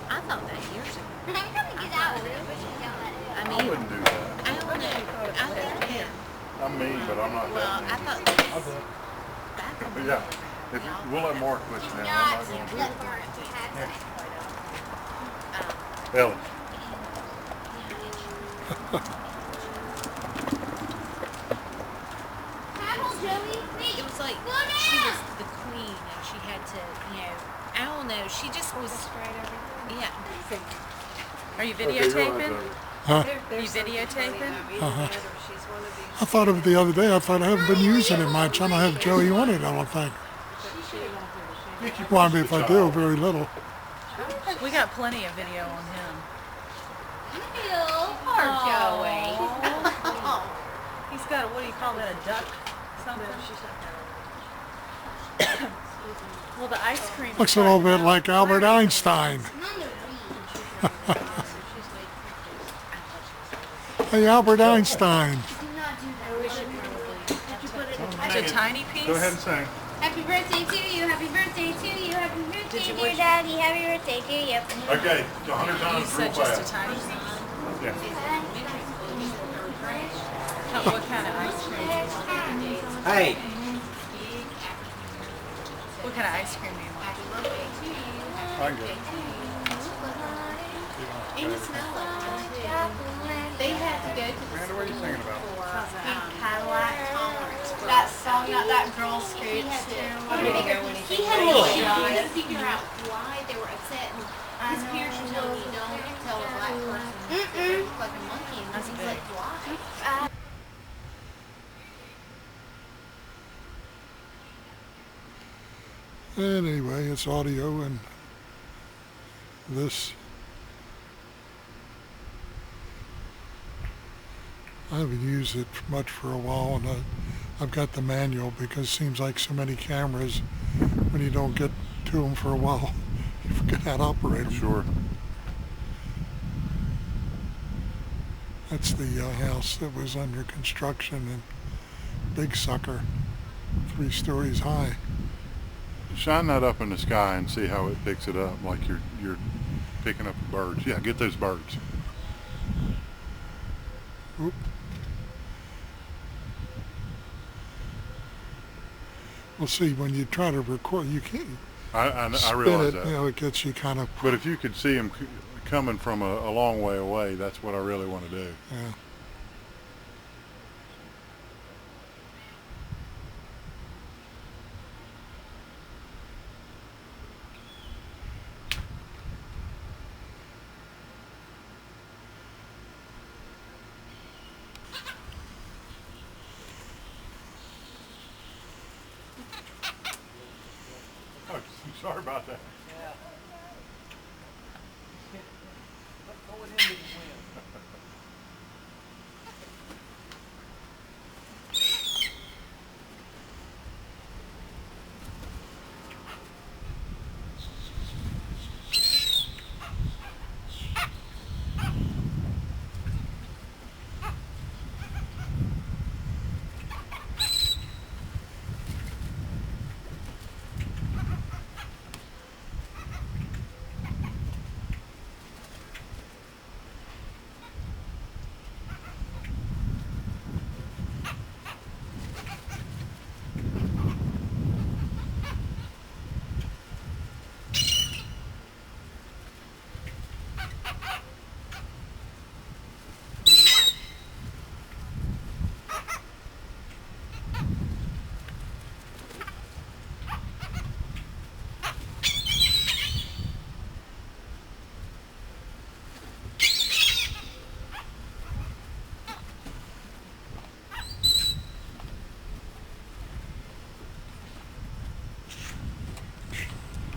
I thought that years ago. I'm gonna get out. I I mean, wouldn't do that. I don't know. I think, yeah. I'm mean, but I'm not Well, that I mean. thought that was back in But the yeah, day. if we'll let Mark put you down. I'm not going to do it. Ellie. It was like she was the queen and she had to, you know, I don't know, she just was, yeah. Are you videotaping? Huh? You videotaping? Uh-huh. I thought of it the other day. I thought I haven't been using it much. I don't have Joey on it, I don't think. Well, I mean, if I do, very little. We got plenty of video on him. Poor Joey. He's got a, what do you call that, a duck? Something? Well, the ice cream. Looks a little bit like Albert Einstein. Hey, Albert Einstein. It's a tiny piece. Go ahead and sing. Happy birthday to you, happy birthday to you, happy birthday dear daddy, happy birthday to you. Okay, 100 times You real said just a fast. tiny piece. Yeah. What kind of ice cream? Hey, What kind of ice cream do you want? I can get it. And it smelled like it. They had to go to the Amanda, what are you singing about? Cadillac tolerance. That song, that girl screeched too. He had to figure out why they were upset. And his parents were telling me, don't tell a black person that they look like a monkey. And he's like, why? And anyway, it's audio, and this, I haven't used it much for a while, and I've got the manual because it seems like so many cameras, when you don't get to them for a while, you forget how to operate them. Sure. That's the house that was under construction, and big sucker, 3 stories high. Shine that up in the sky and see how it picks it up, like you're picking up birds. Yeah, get those birds. Oop. Well, see, when you try to record, you can't I spin realize it. that. You know, it gets you kind of. But if you could see them coming from a long way away, that's what I really want to do. Yeah. Oh, sorry about that. what would